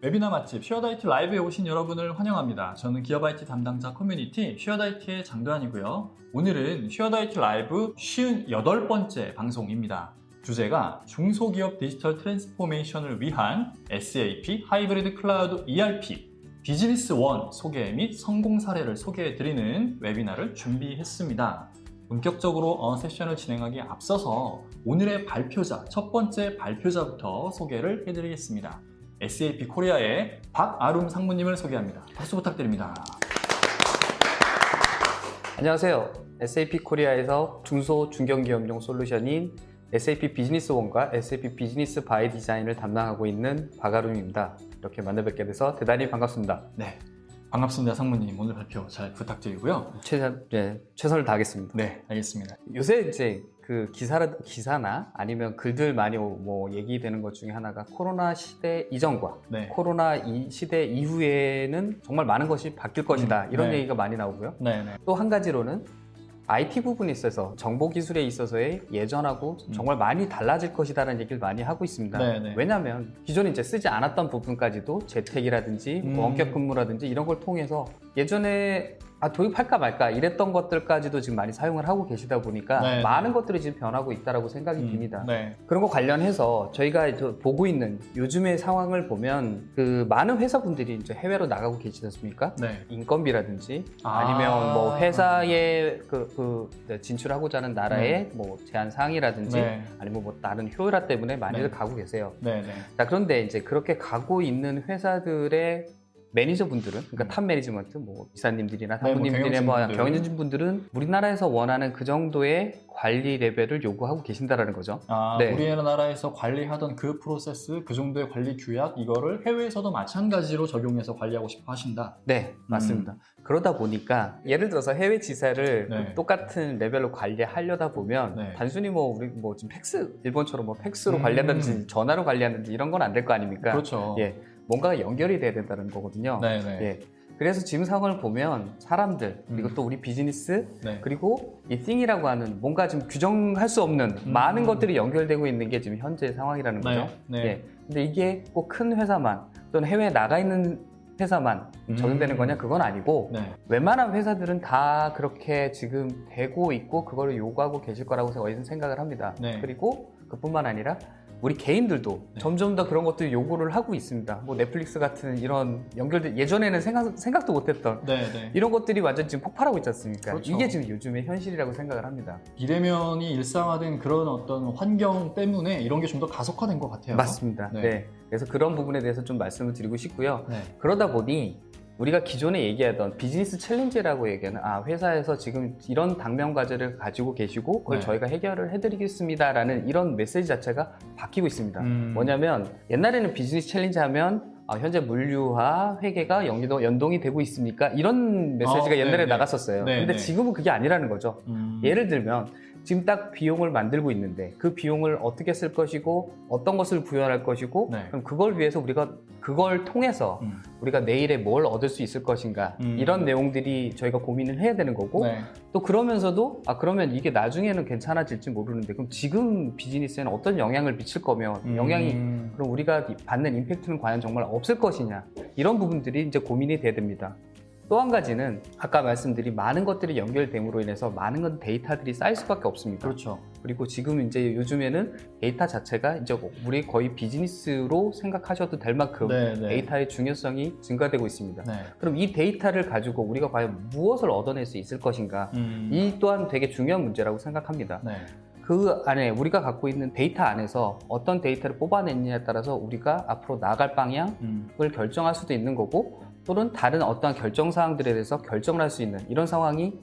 웨비나 맛집 쉐어다이트 라이브에 오신 여러분을 환영합니다. 저는 기업 IT 담당자 커뮤니티 쉐어다이트의 장도환이고요. 오늘은 쉐어다이트 라이브 58번째 방송입니다. 주제가 중소기업 디지털 트랜스포메이션을 위한 SAP 하이브리드 클라우드 ERP 비즈니스 원 소개 및 성공 사례를 소개해드리는 웨비나를 준비했습니다. 본격적으로 세션을 진행하기에 앞서서 오늘의 발표자, 첫 번째 발표자부터 소개를 해드리겠습니다. SAP 코리아의 박아름 상무님을 소개합니다. 박수 부탁드립니다. 안녕하세요. SAP 코리아에서 중소 중견기업용 솔루션인 SAP 비즈니스 원과 SAP 비즈니스 바이 디자인을 담당하고 있는 박아름입니다. 이렇게 만나 뵙게 돼서 대단히 반갑습니다. 네, 반갑습니다. 상무님. 오늘 발표 잘 부탁드리고요. 최선을 다하겠습니다. 네, 알겠습니다. 요새 이제 그 기사나 아니면 글들 많이 얘기되는 것 중에 하나가 코로나 시대 이전과 네. 코로나 시대 이후에는 정말 많은 것이 바뀔 것이다. 이런 네. 얘기가 많이 나오고요. 네. 또 한 가지로는 IT 부분에 있어서 정보기술에 있어서의 예전하고 정말 많이 달라질 것이다라는 얘기를 많이 하고 있습니다. 네네. 왜냐하면 기존에 이제 쓰지 않았던 부분까지도 재택이라든지 원격 근무라든지 이런 걸 통해서 예전에 도입할까 말까 이랬던 것들까지도 지금 많이 사용을 하고 계시다 보니까 네네. 많은 것들이 지금 변하고 있다고 생각이 듭니다. 네. 그런 거 관련해서 저희가 보고 있는 요즘의 상황을 보면 그 많은 회사분들이 이제 해외로 나가고 계시지 않습니까? 네. 인건비라든지 아니면 뭐 회사에 진출하고자 하는 나라의 뭐 제한 사항이라든지 네. 아니면 뭐 다른 효율화 때문에 많이들 네. 가고 계세요. 네. 자, 그런데 이제 그렇게 가고 있는 회사들의 매니저분들은, 그러니까 탑 매니지먼트, 뭐 이사님들이나 사모님들이나 경영진분들은 우리나라에서 원하는 그 정도의 관리 레벨을 요구하고 계신다라는 거죠. 네. 우리나라에서 관리하던 그 프로세스, 그 정도의 관리 규약, 이거를 해외에서도 마찬가지로 적용해서 관리하고 싶어 하신다. 네, 맞습니다. 그러다 보니까 예를 들어서 해외 지사를 네. 똑같은 레벨로 관리하려다 보면 네. 단순히 우리 지금 팩스, 일본처럼 팩스로 관리한다든지 전화로 관리한다든지 이런 건 안 될 거 아닙니까? 그렇죠. 예. 뭔가 연결이 돼야 된다는 거거든요. 네네. 예. 그래서 지금 상황을 보면 사람들, 그리고 또 우리 비즈니스, 네. 그리고 이 thing이라고 하는 뭔가 지금 규정할 수 없는 많은 것들이 연결되고 있는 게 지금 현재 상황이라는 거죠. 네. 예. 근데 이게 꼭 큰 회사만 또는 해외에 나가 있는 회사만 적용되는 거냐? 그건 아니고 네. 웬만한 회사들은 다 그렇게 지금 되고 있고 그거를 요구하고 계실 거라고 저희는 생각을 합니다. 네. 그리고 그뿐만 아니라 우리 개인들도 점점 더 그런 것들 요구를 하고 있습니다. 뭐 넷플릭스 같은 이런 연결된 예전에는 생각도 못했던 네. 이런 것들이 완전 지금 폭발하고 있지 않습니까? 그렇죠. 이게 지금 요즘의 현실이라고 생각을 합니다. 비대면이 일상화된 그런 어떤 환경 때문에 이런 게 좀 더 가속화된 것 같아요. 맞습니다. 네. 네. 그래서 그런 부분에 대해서 좀 말씀을 드리고 싶고요. 네. 그러다 보니 우리가 기존에 얘기하던 비즈니스 챌린지라고 얘기하는 회사에서 지금 이런 당면 과제를 가지고 계시고 그걸 네. 저희가 해결을 해드리겠습니다라는 이런 메시지 자체가 바뀌고 있습니다. 뭐냐면 옛날에는 비즈니스 챌린지 하면 현재 물류와 회계가 연동이 되고 있습니까? 이런 메시지가 옛날에 네네. 나갔었어요. 네네. 근데 지금은 그게 아니라는 거죠. 예를 들면 지금 딱 비용을 만들고 있는데 그 비용을 어떻게 쓸 것이고 어떤 것을 구현할 것이고 네. 그럼 그걸 위해서 우리가 그걸 통해서 우리가 내일에 뭘 얻을 수 있을 것인가 이런 내용들이 저희가 고민을 해야 되는 거고 네. 또 그러면서도 그러면 이게 나중에는 괜찮아질지 모르는데 그럼 지금 비즈니스에는 어떤 영향을 미칠 거면 영향이 그럼 우리가 받는 임팩트는 과연 정말 없을 것이냐 이런 부분들이 이제 고민이 돼야 됩니다. 또 한 가지는 아까 말씀드린 많은 것들이 연결됨으로 인해서 많은 데이터들이 쌓일 수밖에 없습니다. 그렇죠. 그리고 지금 이제 요즘에는 데이터 자체가 이제 우리 거의 비즈니스로 생각하셔도 될 만큼 데이터의 중요성이 증가되고 있습니다. 네. 그럼 이 데이터를 가지고 우리가 과연 무엇을 얻어낼 수 있을 것인가? 이 또한 되게 중요한 문제라고 생각합니다. 네. 그 안에 우리가 갖고 있는 데이터 안에서 어떤 데이터를 뽑아냈느냐에 따라서 우리가 앞으로 나갈 방향을 결정할 수도 있는 거고 또는 다른 어떠한 결정사항들에 대해서 결정을 할 수 있는 이런 상황이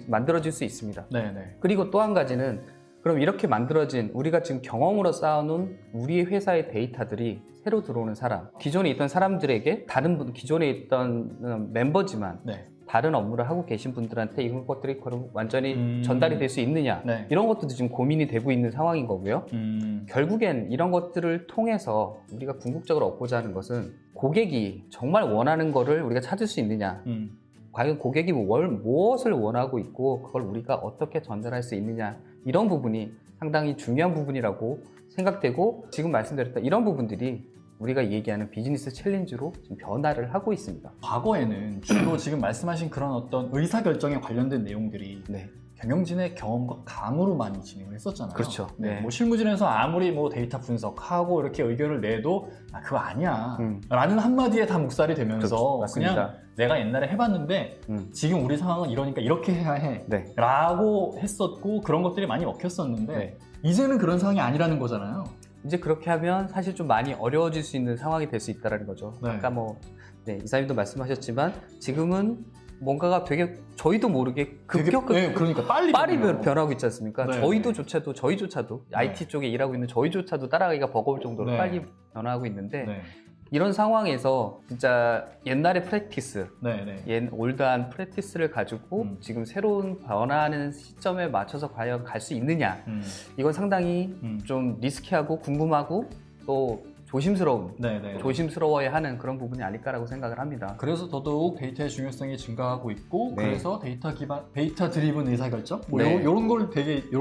만들어질 수 있습니다. 네네. 그리고 또 한 가지는 그럼 이렇게 만들어진 우리가 지금 경험으로 쌓아놓은 우리의 회사의 데이터들이 새로 들어오는 사람, 기존에 있던 사람들에게 기존에 있던 멤버지만 네. 다른 업무를 하고 계신 분들한테 이런 것들이 그럼 완전히 전달이 될 수 있느냐 네. 이런 것도 지금 고민이 되고 있는 상황인 거고요. 결국엔 이런 것들을 통해서 우리가 궁극적으로 얻고자 하는 것은 고객이 정말 원하는 거를 우리가 찾을 수 있느냐 과연 고객이 무엇을 원하고 있고 그걸 우리가 어떻게 전달할 수 있느냐 이런 부분이 상당히 중요한 부분이라고 생각되고 지금 말씀드렸던 이런 부분들이 우리가 얘기하는 비즈니스 챌린지로 지금 변화를 하고 있습니다. 과거에는 주로 지금 말씀하신 그런 어떤 의사결정에 관련된 내용들이 네. 경영진의 경험과 감으로 많이 진행을 했었잖아요. 그렇죠. 네. 네. 뭐 실무진에서 아무리 뭐 데이터 분석하고 이렇게 의견을 내도 그거 아니야 라는 한마디에 다 묵살이 되면서 그렇죠. 맞습니다. 그냥 내가 옛날에 해봤는데 지금 우리 상황은 이러니까 이렇게 해야 해 네. 라고 했었고 그런 것들이 많이 먹혔었는데 네. 이제는 그런 상황이 아니라는 거잖아요. 이제 그렇게 하면 사실 좀 많이 어려워질 수 있는 상황이 될 수 있다는 거죠. 네. 아까 뭐 이사님도 말씀하셨지만 지금은 뭔가가 되게 저희도 모르게 급격하게 그러니까 빨리 변하고 있지 않습니까? 네. 저희조차도 네. IT 쪽에 일하고 있는 저희조차도 따라가기가 버거울 정도로 네. 빨리 변화하고 있는데 네. 이런 상황에서 진짜 옛날의 프랙티스, 네. 올드한 프랙티스를 가지고 지금 새로운 변화하는 시점에 맞춰서 과연 갈 수 있느냐 이건 상당히 좀 리스키하고 궁금하고 또 조심스러워야 하는 그런 부분이 아닐까라고 생각을 합니다. 그래서 더더욱 데이터의 중요성이 증가하고 있고 네. 그래서 데이터 드리븐 의사결정 뭐 네. 이런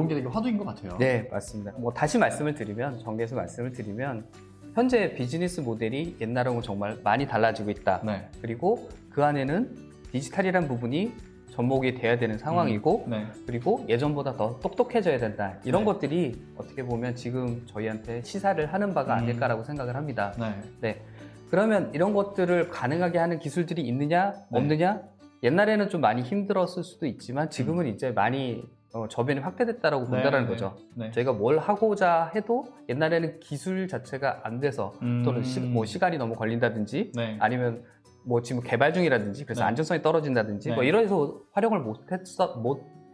게 되게 화두인 것 같아요. 네, 맞습니다. 뭐 다시 정리해서 말씀을 드리면 현재 비즈니스 모델이 옛날하고 정말 많이 달라지고 있다. 네. 그리고 그 안에는 디지털이라는 부분이 접목이 돼야 되는 상황이고 네. 그리고 예전보다 더 똑똑해져야 된다. 이런 네. 것들이 어떻게 보면 지금 저희한테 시사를 하는 바가 아닐까라고 생각을 합니다. 네. 그러면 이런 것들을 가능하게 하는 기술들이 있느냐 네. 없느냐? 옛날에는 좀 많이 힘들었을 수도 있지만 지금은 이제 많이 저변이 확대됐다라고 본다는 거죠. 네. 저희가 뭘 하고자 해도 옛날에는 기술 자체가 안 돼서 또는 시간이 너무 걸린다든지 네. 아니면 뭐 지금 개발 중이라든지 그래서 네. 안전성이 떨어진다든지 네. 뭐 이래서 활용을 못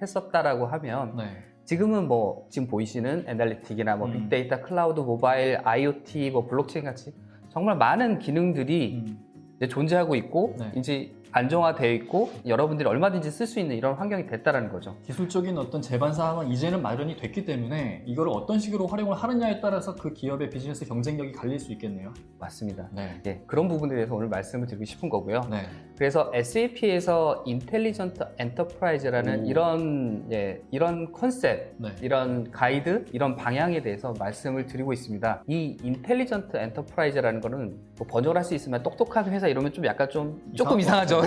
했었다라고 하면 네. 지금은 뭐 지금 보이시는 애널리틱이나 뭐 빅데이터, 클라우드, 모바일, IoT, 뭐 블록체인 같이 정말 많은 기능들이 이제 존재하고 있고 네. 이제 안정화되어 있고 여러분들이 얼마든지 쓸 수 있는 이런 환경이 됐다라는 거죠. 기술적인 어떤 제반 사항은 이제는 마련이 됐기 때문에 이거를 어떤 식으로 활용을 하느냐에 따라서 그 기업의 비즈니스 경쟁력이 갈릴 수 있겠네요. 맞습니다. 네. 예, 그런 부분에 대해서 오늘 말씀을 드리고 싶은 거고요. 네. 그래서 SAP에서 인텔리전트 엔터프라이즈라는 이런 컨셉, 네. 이런 가이드, 이런 방향에 대해서 말씀을 드리고 있습니다. 이 인텔리전트 엔터프라이즈라는 거는 뭐 번역을 할 수 있으면 똑똑한 회사 이러면 좀 약간 조금 이상하죠.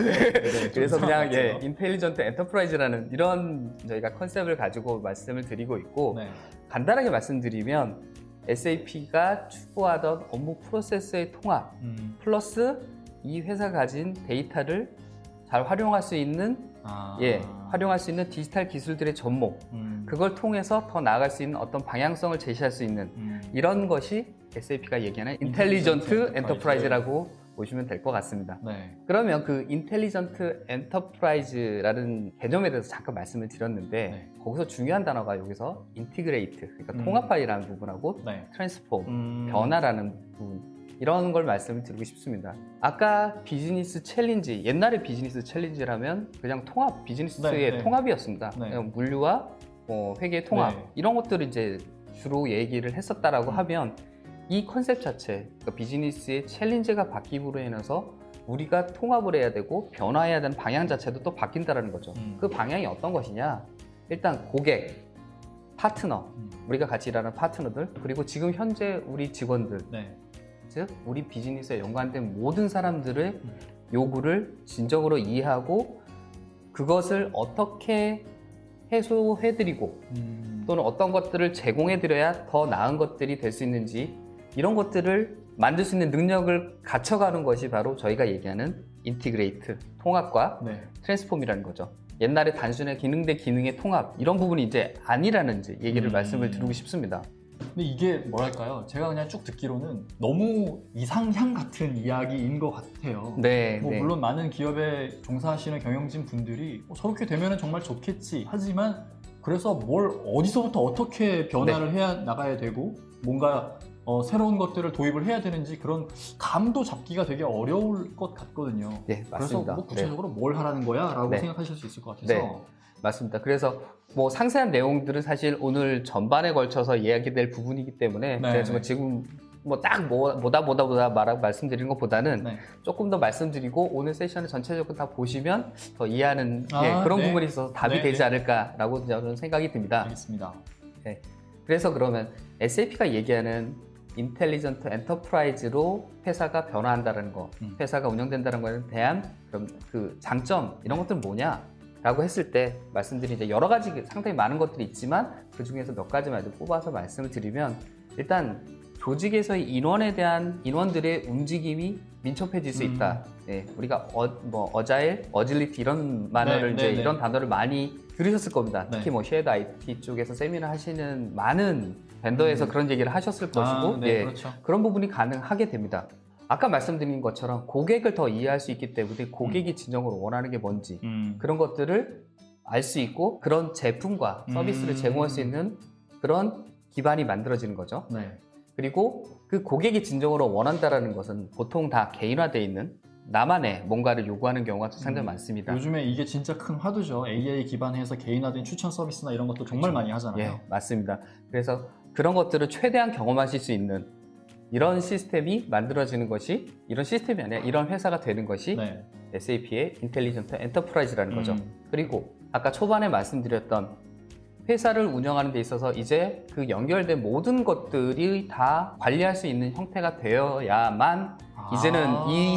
그래서 그냥 인텔리전트 엔터프라이즈라는 이런 저희가 컨셉을 가지고 말씀을 드리고 있고 네. 간단하게 말씀드리면 SAP가 추구하던 업무 프로세스의 통합 플러스 이 회사가 가진 데이터를 잘 활용할 수 있는 활용할 수 있는 디지털 기술들의 접목 그걸 통해서 더 나아갈 수 있는 어떤 방향성을 제시할 수 있는 이런 것이 SAP가 얘기하는 인텔리전트 엔터프라이즈라고 보시면 될 것 같습니다. 네. 그러면 그 인텔리전트 엔터프라이즈라는 개념에 대해서 잠깐 말씀을 드렸는데 네. 거기서 중요한 단어가 여기서 인티그레이트, 그러니까 통합하기라는 부분하고 네. 트랜스폼, 변화라는 부분 이런 걸 말씀을 드리고 싶습니다. 아까 비즈니스 챌린지, 옛날에 비즈니스 챌린지라면 그냥 비즈니스의 통합이었습니다. 그냥 물류와 회계의 통합 이런 것들을 이제 주로 얘기를 했었다라고 하면 이 컨셉 자체, 그러니까 비즈니스의 챌린지가 바뀜으로 인해서 우리가 통합을 해야 되고 변화해야 되는 방향 자체도 또 바뀐다는 거죠. 그 방향이 어떤 것이냐? 일단 고객, 파트너, 우리가 같이 일하는 파트너들, 그리고 지금 현재 우리 직원들, 즉 우리 비즈니스에 연관된 모든 사람들의 요구를 진정으로 이해하고 그것을 어떻게 해소해드리고 또는 어떤 것들을 제공해드려야 더 나은 것들이 될 수 있는지 이런 것들을 만들 수 있는 능력을 갖춰가는 것이 바로 저희가 얘기하는 인티그레이트, 통합과 트랜스폼이라는 거죠. 옛날에 단순히 기능 대 기능의 통합 이런 부분이 이제 아니라는 얘기를 말씀을 드리고 싶습니다. 근데 이게 뭐랄까요? 제가 그냥 쭉 듣기로는 너무 이상향 같은 이야기인 것 같아요. 물론 많은 기업에 종사하시는 경영진 분들이 저렇게 되면 정말 좋겠지 하지만 그래서 뭘 어디서부터 어떻게 변화를 해야 나가야 되고 뭔가 새로운 것들을 도입을 해야 되는지 그런 감도 잡기가 되게 어려울 것 같거든요. 맞습니다. 그래서 뭐 구체적으로 뭘 하라는 거야? 라고 생각하실 수 있을 것 같아서 맞습니다. 그래서 뭐 상세한 내용들은 사실 오늘 전반에 걸쳐서 이야기될 부분이기 때문에 제가 지금 뭐다 말씀드리는 것보다는 조금 더 말씀드리고 오늘 세션을 전체적으로 다 보시면 더 이해하는 그런 부분이 있어서 답이 되지 않을까라고 저는 생각이 듭니다. 알겠습니다. 그래서 그러면 SAP가 얘기하는 인텔리전트 엔터프라이즈로 회사가 변화한다는 거, 회사가 운영된다는 거에 대한 그럼 그 장점 이런 것들은 뭐냐라고 했을 때 말씀드린 이제 여러 가지 상당히 많은 것들이 있지만 그 중에서 몇 가지만 좀 뽑아서 말씀을 드리면 일단 조직에서의 인원에 대한 인원들의 움직임이 민첩해질 수 있다. 네, 우리가 어자일, 어질리티 이런 단어를 이제 이런 단어를 많이 들으셨을 겁니다. 특히 뭐 쉐어드 IT 쪽에서 세미나 하시는 많은 벤더에서 그런 얘기를 하셨을 것이고, 그렇죠. 그런 부분이 가능하게 됩니다. 아까 말씀드린 것처럼 고객을 더 이해할 수 있기 때문에 고객이 진정으로 원하는 게 뭔지 그런 것들을 알 수 있고 그런 제품과 서비스를 제공할 수 있는 그런 기반이 만들어지는 거죠. 네. 그리고 그 고객이 진정으로 원한다라는 것은 보통 다 개인화되어 있는 나만의 뭔가를 요구하는 경우가 상당히 많습니다. 요즘에 이게 진짜 큰 화두죠. AI 기반해서 개인화된 추천 서비스나 이런 것도 정말 많이 하잖아요. 예, 맞습니다. 그래서 그런 것들을 최대한 경험하실 수 있는 이런 시스템이 만들어지는 것이 이런 시스템이 아니라 이런 회사가 되는 것이 SAP의 인텔리전트 엔터프라이즈라는 거죠. 그리고 아까 초반에 말씀드렸던 회사를 운영하는 데 있어서 이제 그 연결된 모든 것들이 다 관리할 수 있는 형태가 되어야만 이제는 이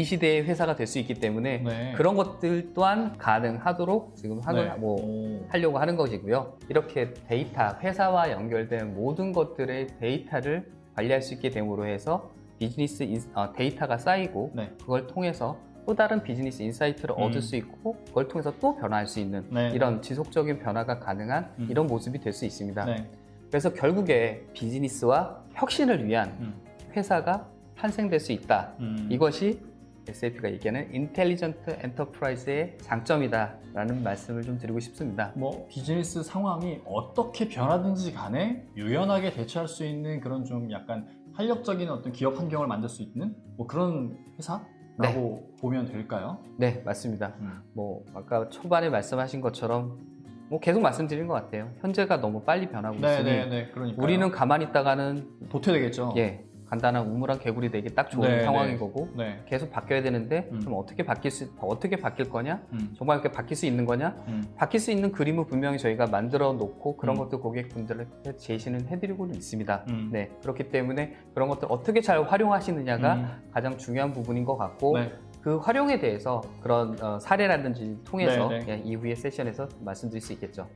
시대의 회사가 될 수 있기 때문에 그런 것들 또한 가능하도록 지금 하려고 하는 것이고요. 이렇게 데이터, 회사와 연결된 모든 것들의 데이터를 관리할 수 있게 됨으로 해서 비즈니스 데이터가 쌓이고 그걸 통해서 또 다른 비즈니스 인사이트를 얻을 수 있고 그걸 통해서 또 변화할 수 있는 이런 지속적인 변화가 가능한 이런 모습이 될 수 있습니다. 그래서 결국에 비즈니스와 혁신을 위한 회사가 탄생될 수 있다. 이것이 SAP가 얘기하는 인텔리전트 엔터프라이즈의 장점이다라는 말씀을 좀 드리고 싶습니다. 뭐 비즈니스 상황이 어떻게 변하든지 간에 유연하게 대처할 수 있는 그런 좀 약간 활력적인 어떤 기업 환경을 만들 수 있는 뭐 그런 회사라고 보면 될까요? 네, 맞습니다. 뭐 아까 초반에 말씀하신 것처럼 뭐 계속 말씀드린 것 같아요. 현재가 너무 빨리 변하고 있으니 우리는 가만히 있다가는 도태되겠죠. 예. 간단한 우물안 개구리 되기 딱 좋은 상황인 거고 계속 바뀌어야 되는데 그럼 어떻게 바뀔 거냐? 정말 그렇게 바뀔 수 있는 거냐? 바뀔 수 있는 그림을 분명히 저희가 만들어 놓고 그런 것들 고객분들한테 제시는 해드리고는 있습니다. 네, 그렇기 때문에 그런 것들 어떻게 잘 활용하시느냐가 가장 중요한 부분인 것 같고 그 활용에 대해서 그런 사례라든지 통해서 이후의 세션에서 말씀드릴 수 있겠죠.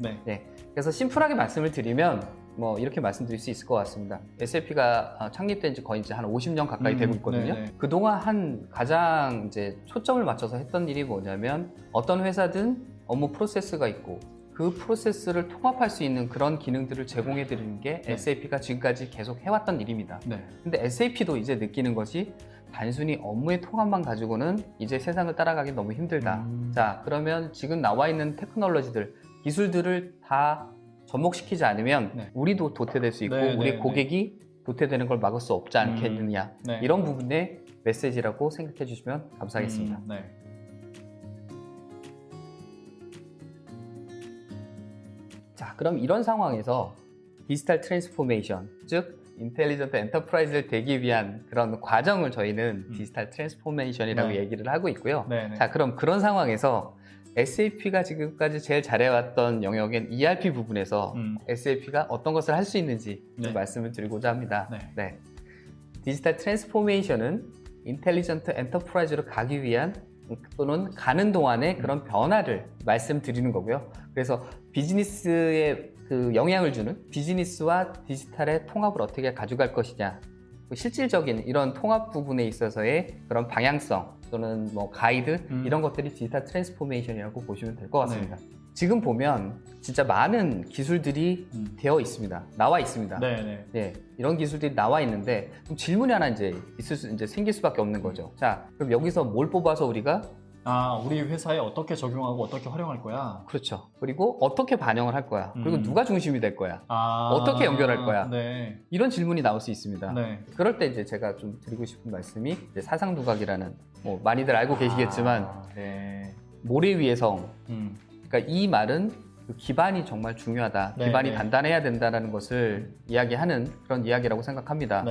그래서 심플하게 말씀을 드리면 뭐 이렇게 말씀드릴 수 있을 것 같습니다. SAP가 창립된 지 거의 이제 한 50년 가까이 되고 있거든요. 그동안 가장 이제 초점을 맞춰서 했던 일이 뭐냐면 어떤 회사든 업무 프로세스가 있고 그 프로세스를 통합할 수 있는 그런 기능들을 제공해 드리는 게 SAP가 지금까지 계속 해왔던 일입니다. 근데 SAP도 이제 느끼는 것이 단순히 업무의 통합만 가지고는 이제 세상을 따라가기 너무 힘들다. 자, 그러면 지금 나와 있는 테크놀로지들, 기술들을 다 접목시키지 않으면 우리도 도태될 수 있고 우리 고객이 도태되는 걸 막을 수 없지 않겠느냐. 이런 부분의 메시지라고 생각해 주시면 감사하겠습니다. 자, 그럼 이런 상황에서 디지털 트랜스포메이션, 즉 인텔리전트 엔터프라이즈를 되기 위한 그런 과정을 저희는 디지털 트랜스포메이션이라고 얘기를 하고 있고요. 자, 그럼 그런 상황에서 SAP가 지금까지 제일 잘해왔던 영역인 ERP 부분에서 SAP가 어떤 것을 할 수 있는지 좀 말씀을 드리고자 합니다. 디지털 트랜스포메이션은 인텔리전트 엔터프라이즈로 가기 위한 또는 가는 동안의 그런 변화를 말씀드리는 거고요. 그래서 비즈니스에 그 영향을 주는 비즈니스와 디지털의 통합을 어떻게 가져갈 것이냐, 실질적인 이런 통합 부분에 있어서의 그런 방향성 또는 뭐 가이드 이런 것들이 디지털 트랜스포메이션이라고 보시면 될 것 같습니다. 지금 보면 진짜 많은 기술들이 되어 있습니다. 나와 있습니다. 이런 기술들이 나와 있는데 그럼 질문이 하나 이제 생길 수밖에 없는 거죠. 자, 그럼 여기서 뭘 뽑아서 우리가 우리 회사에 어떻게 적용하고 어떻게 활용할 거야? 그렇죠. 그리고 어떻게 반영을 할 거야? 그리고 누가 중심이 될 거야? 어떻게 연결할 거야? 이런 질문이 나올 수 있습니다. 그럴 때 이제 제가 좀 드리고 싶은 말씀이 이제 사상두각이라는 뭐 많이들 알고 계시겠지만 모래 위의 성. 그러니까 이 말은 그 기반이 정말 중요하다. 기반이 단단해야 된다는 것을 이야기하는 그런 이야기라고 생각합니다.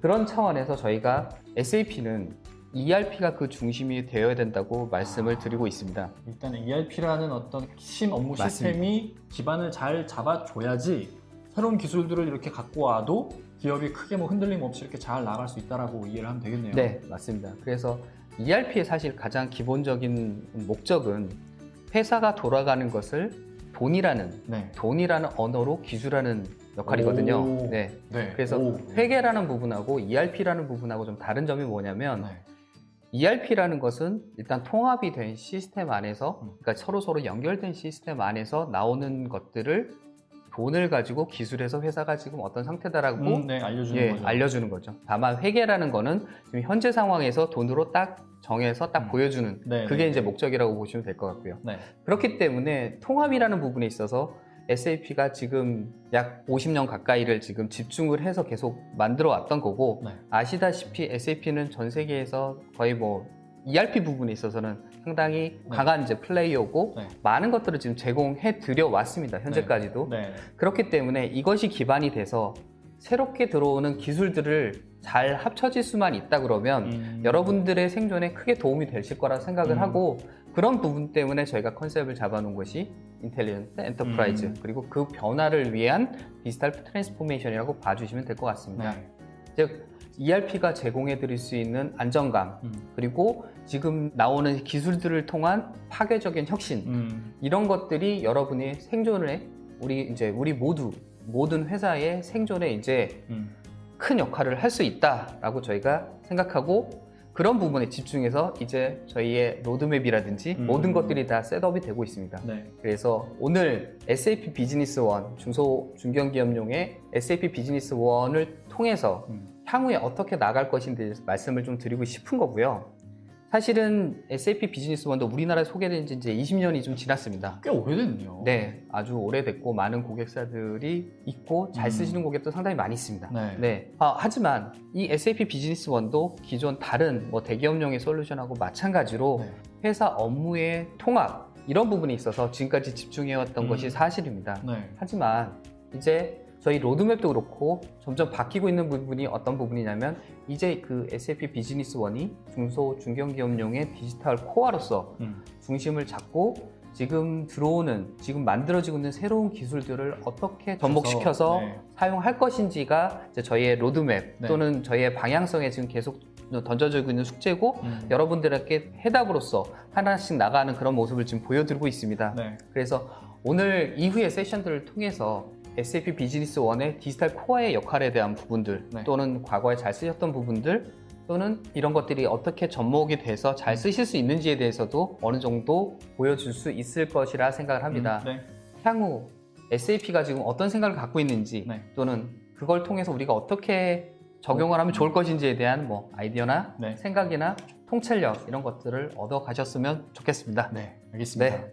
그런 차원에서 저희가 SAP는 ERP가 그 중심이 되어야 된다고 말씀을 드리고 있습니다. 일단 ERP라는 어떤 핵심 업무 시스템이 기반을 잘 잡아줘야지 새로운 기술들을 이렇게 갖고 와도 기업이 크게 뭐 흔들림 없이 이렇게 잘 나갈 수 있다라고 이해를 하면 되겠네요. 네, 맞습니다. 그래서 ERP의 사실 가장 기본적인 목적은 회사가 돌아가는 것을 돈이라는 네. 언어로 기술하는 역할이거든요. 오. 네. 네. 그래서 오. 회계라는 부분하고 ERP라는 부분하고 좀 다른 점이 뭐냐면 네. ERP라는 것은 일단 통합이 된 시스템 안에서, 그러니까 서로 연결된 시스템 안에서 나오는 것들을 돈을 가지고 기술해서 회사가 지금 어떤 상태다라고 네, 알려주는 거죠. 알려주는 거죠. 다만 회계라는 거는 지금 현재 상황에서 돈으로 딱 정해서 딱 보여주는 네, 그게 네, 이제 네. 목적이라고 보시면 될 것 같고요. 네. 그렇기 때문에 통합이라는 부분에 있어서 SAP가 지금 약 50년 가까이를 지금 집중을 해서 계속 만들어 왔던 거고, 네. 아시다시피 SAP는 전 세계에서 거의 뭐 ERP 부분에 있어서는 상당히 네. 강한 이제 플레이어고 네. 많은 것들을 지금 제공해 드려 왔습니다. 현재까지도. 네. 그렇기 때문에 이것이 기반이 돼서 새롭게 들어오는 기술들을 잘 합쳐질 수만 있다 그러면 여러분들의 생존에 크게 도움이 되실 거라 생각을 하고, 그런 부분 때문에 저희가 컨셉을 잡아놓은 것이 인텔리전트 엔터프라이즈, 그리고 그 변화를 위한 디지털 트랜스포메이션이라고 봐주시면 될 것 같습니다. 네. 즉 ERP가 제공해 드릴 수 있는 안정감, 그리고 지금 나오는 기술들을 통한 파괴적인 혁신, 이런 것들이 여러분의 생존에 우리 모든 회사의 생존에 이제 큰 역할을 할 수 있다라고 저희가 생각하고, 그런 부분에 집중해서 이제 저희의 로드맵이라든지 모든 것들이 다 셋업이 되고 있습니다. 네. 그래서 오늘 SAP 비즈니스 원, 중소중견기업용의 SAP 비즈니스 원을 통해서 향후에 어떻게 나갈 것인지 말씀을 좀 드리고 싶은 거고요. 사실은 SAP 비즈니스 원도 우리나라에 소개된 지 이제 20년이 좀 지났습니다. 꽤 오래됐네요. 네, 아주 오래됐고 많은 고객사들이 있고 잘 쓰시는 고객도 상당히 많이 있습니다. 네. 하지만 이 SAP 비즈니스 원도 기존 다른 뭐 대기업용의 솔루션하고 마찬가지로 네. 회사 업무의 통합, 이런 부분에 있어서 지금까지 집중해왔던 것이 사실입니다. 네. 하지만 이제 저희 로드맵도 그렇고 점점 바뀌고 있는 부분이 어떤 부분이냐면, 이제 그 SAP 비즈니스 원이 중소중견기업용의 디지털 코어로서 중심을 잡고 지금 만들어지고 있는 새로운 기술들을 어떻게 접목시켜서 네. 사용할 것인지가 이제 저희의 로드맵 네. 또는 저희의 방향성에 지금 계속 던져지고 있는 숙제고, 여러분들에게 해답으로서 하나씩 나가는 그런 모습을 지금 보여드리고 있습니다. 네. 그래서 오늘 이후의 세션들을 통해서 SAP 비즈니스 원의 디지털 코어의 역할에 대한 부분들, 네. 또는 과거에 잘 쓰셨던 부분들, 또는 이런 것들이 어떻게 접목이 돼서 잘 쓰실 수 있는지에 대해서도 어느 정도 보여줄 수 있을 것이라 생각을 합니다. 네. 향후 SAP가 지금 어떤 생각을 갖고 있는지, 네. 또는 그걸 통해서 우리가 어떻게 적용을 하면 좋을 것인지에 대한 뭐 아이디어나 네. 생각이나 통찰력, 이런 것들을 얻어 가셨으면 좋겠습니다. 네. 알겠습니다. 네.